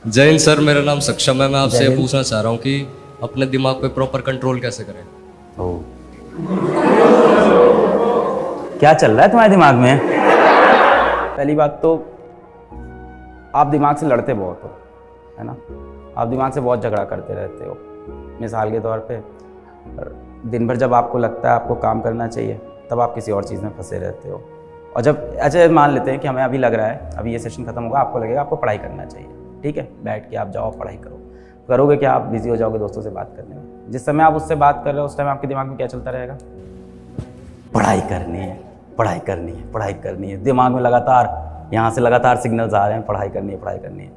जय हिंद सर, मेरा नाम सक्षम है। मैं आपसे ये पूछना चाह रहा हूँ कि अपने दिमाग पे प्रॉपर कंट्रोल कैसे करें। ओ क्या चल रहा है तुम्हारे दिमाग में? पहली बात तो आप दिमाग से लड़ते बहुत हो, है ना। आप दिमाग से बहुत झगड़ा करते रहते हो। मिसाल के तौर पे दिन भर जब आपको लगता है आपको काम करना चाहिए, तब आप किसी और चीज़ में फंसे रहते हो। और जब अच्छा मान लेते हैं कि हमें अभी लग रहा है अभी ये सेशन खत्म होगा, आपको लगेगा आपको पढ़ाई करना चाहिए, ठीक है, बैठ के आप जाओ पढ़ाई करो। करोगे क्या? आप बिजी हो जाओगे दोस्तों से बात करने में। जिस समय आप उससे बात कर रहे हो उस टाइम आपके दिमाग में क्या चलता रहेगा? पढ़ाई करनी है, पढ़ाई करनी है, पढ़ाई करनी है। दिमाग में लगातार यहाँ से लगातार सिग्नल्स आ रहे हैं, पढ़ाई करनी है, पढ़ाई करनी है।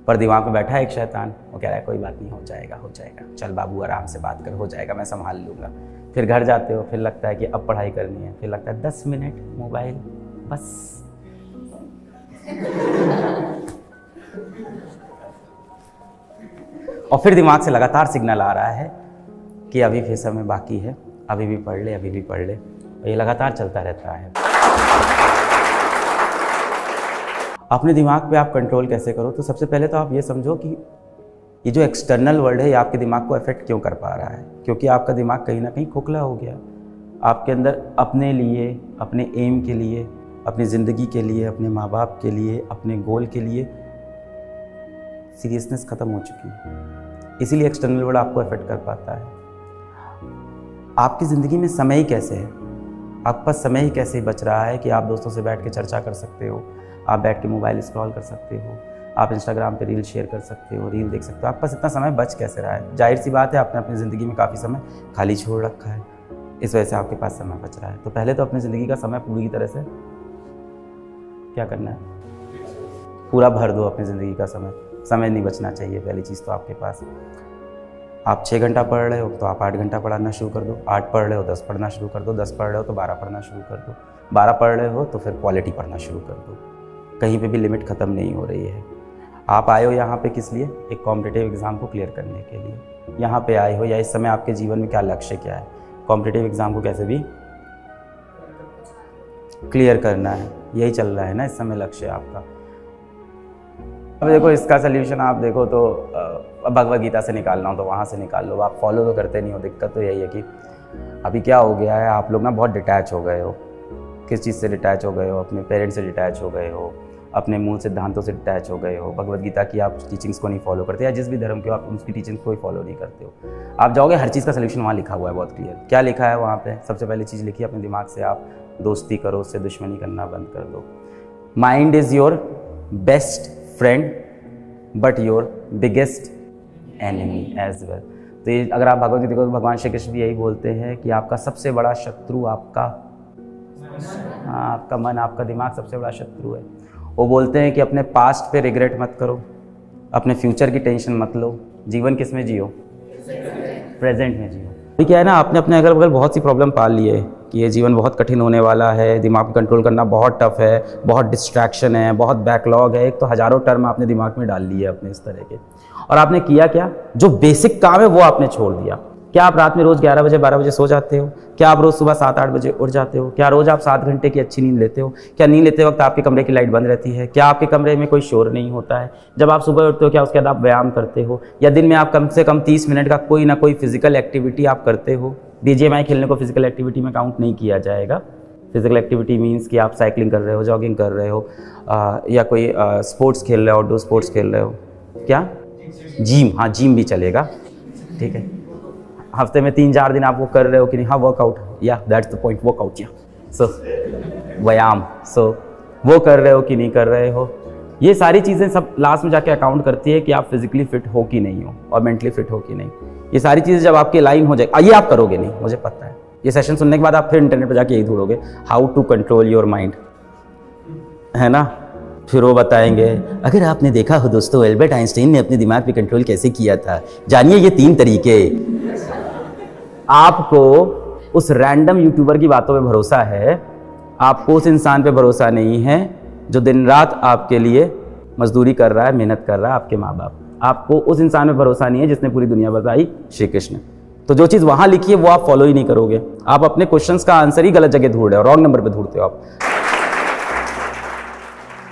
पर दिमाग में बैठा है एक शैतान, वो कह रहा है कोई बात नहीं, हो जाएगा, हो जाएगा, चल बाबू आराम से बात कर, हो जाएगा, मैं संभाल लूँगा। फिर घर जाते हो, फिर लगता है कि अब पढ़ाई करनी है, फिर लगता है 10 मिनट मोबाइल बस। और फिर दिमाग से लगातार सिग्नल आ रहा है कि अभी फिर समय बाकी है, अभी भी पढ़ ले, अभी भी पढ़ ले। और ये लगातार चलता रहता है। अपने दिमाग पे आप कंट्रोल कैसे करो? तो सबसे पहले तो आप ये समझो कि ये जो एक्सटर्नल वर्ल्ड है ये आपके दिमाग को अफेक्ट क्यों कर पा रहा है। क्योंकि आपका दिमाग कहीं ना कहीं खोखला हो गया। आपके अंदर अपने लिए, अपने एम के लिए, अपनी ज़िंदगी के लिए, अपने माँ बाप के लिए, अपने गोल के लिए सीरियसनेस ख़त्म हो चुकी है। इसीलिए एक्सटर्नल वर्ल्ड आपको अफेक्ट कर पाता है। आपकी ज़िंदगी में समय ही कैसे है? आपके पास समय ही कैसे बच रहा है कि आप दोस्तों से बैठ के चर्चा कर सकते हो, आप बैठ के मोबाइल स्क्रॉल कर सकते हो, आप इंस्टाग्राम पे रील शेयर कर सकते हो, रील देख सकते हो। आपके पास इतना समय बच कैसे रहा है? जाहिर सी बात है आपने अपनी ज़िंदगी में काफ़ी समय खाली छोड़ रखा है, इस वजह से आपके पास समय बच रहा है। तो पहले तो अपनी ज़िंदगी का समय पूरी तरह से क्या करना है? पूरा भर दो अपनी ज़िंदगी का समय। समय नहीं बचना चाहिए पहली चीज़ तो आपके पास। आप 6 घंटा पढ़ रहे हो तो आप 8 घंटा पढ़ना शुरू कर दो। 8 पढ़ रहे हो 10 पढ़ना शुरू कर दो। 10 पढ़ रहे हो तो 12 पढ़ना शुरू कर दो। 12 पढ़ रहे हो तो फिर क्वालिटी पढ़ना शुरू कर दो। कहीं पे भी लिमिट ख़त्म नहीं हो रही है। आप आए हो यहाँ पे किस लिए? एक कॉम्पिटिटिव एग्ज़ाम को क्लियर करने के लिए यहाँ पे आए हो, या इस समय आपके जीवन में क्या लक्ष्य क्या है? कॉम्पिटिटिव एग्ज़ाम को कैसे भी क्लियर करना है, यही चल रहा है ना इस समय लक्ष्य आपका। अब देखो इसका सल्यूशन आप देखो तो भगवद गीता से निकालना हो तो वहाँ से निकाल लो। आप फॉलो तो करते नहीं हो। दिक्कत तो यही है कि अभी क्या हो गया है, आप लोग ना बहुत डिटैच हो गए हो। किस चीज़ से डिटैच हो गए हो? अपने पेरेंट्स से डिटैच हो गए हो, अपने मूल सिद्धांतों से डिटैच हो गए हो। भगवद गीता की आप टीचिंग्स को नहीं फॉलो करते, या जिस भी धर्म के हो आप उसकी टीचिंग्स को ही फॉलो नहीं करते हो। आप जाओगे, हर चीज़ का सल्यूशन वहाँ लिखा हुआ है बहुत क्लियर। क्या लिखा है वहाँ पे? सबसे पहली चीज़ लिखी है अपने दिमाग से आप दोस्ती करो, उससे दुश्मनी करना बंद कर दो। Mind is your best friend but your biggest enemy as well. तो ये अगर आप भगवद गीता देखो तो भगवान श्री कृष्ण भी यही बोलते हैं कि आपका सबसे बड़ा शत्रु आपका मन, आपका दिमाग सबसे बड़ा शत्रु है। वो बोलते हैं कि अपने पास्ट पे रिग्रेट मत करो, अपने फ्यूचर की टेंशन मत लो। जीवन किस में जियो? प्रेजेंट में जियो। अभी क्या है ना, आपने अपने अगल बगल बहुत सी प्रॉब्लम पाल ली है कि ये जीवन बहुत कठिन होने वाला है, दिमाग को कंट्रोल करना बहुत टफ है, बहुत डिस्ट्रैक्शन है, बहुत बैकलॉग है। एक तो हज़ारों टर्म आपने दिमाग में डाल लिए अपने इस तरह के। और आपने किया क्या? जो बेसिक काम है वो आपने छोड़ दिया। क्या आप रात में रोज़ 11 बजे 12 बजे सो जाते हो? क्या आप रोज़ सुबह 7-8 बजे उठ जाते हो? क्या रोज़ आप 7 घंटे की अच्छी नींद लेते हो? क्या नींद लेते वक्त आपके कमरे की लाइट बंद रहती है? क्या आपके कमरे में कोई शोर नहीं होता है? जब आप सुबह उठते हो क्या उसके बाद आप व्यायाम करते हो? या दिन में आप कम से कम 30 मिनट का कोई ना कोई फिजिकल एक्टिविटी आप करते हो? BGMI खेलने को फिजिकल एक्टिविटी में काउंट नहीं किया जाएगा। फिजिकल एक्टिविटी मीन्स कि आप साइकिलिंग कर रहे हो, जॉगिंग कर रहे हो, या कोई स्पोर्ट्स खेल रहे हो, आउटडोर स्पोर्ट्स खेल रहे हो। क्या? जिम। हाँ, जिम भी चलेगा, ठीक है। हफ्ते में 3-4 दिन आप वो कर रहे हो कि नहीं? हाँ, वर्कआउट, या दैट्स द पॉइंट, वर्कआउट, या सो व्यायाम, सो वो कर रहे हो कि नहीं कर रहे हो? ये सारी चीज़ें सब लास्ट में जाके अकाउंट करती है कि आप फिजिकली फिट हो कि नहीं हो और मेंटली फिट हो कि नहीं। ये सारी चीज़ें जब आपकी लाइन हो जाए, ये आप करोगे नहीं, मुझे पता है। ये सेशन सुनने के बाद आप फिर इंटरनेट पर जाके यही ढूंढोगे how to control your mind, है ना। फिर वो बताएंगे अगर आपने देखा हो दोस्तों, एल्बर्ट आइंस्टाइन ने अपने दिमाग पे कंट्रोल कैसे किया था, जानिए ये 3 तरीके। आपको उस रैंडम यूट्यूबर की बातों पे भरोसा है, आपको उस इंसान पे भरोसा नहीं है जो दिन रात आपके लिए मजदूरी कर रहा है, मेहनत कर रहा है, आपके माँ बाप। आपको उस इंसान पे भरोसा नहीं है जिसने पूरी दुनिया बताई, श्री कृष्ण। तो जो चीज़ वहाँ लिखी है वो आप फॉलो ही नहीं करोगे। आप अपने क्वेश्चंस का आंसर ही गलत जगह ढूंढ रहे हो, रॉन्ग नंबर पे ढूंढते हो आप।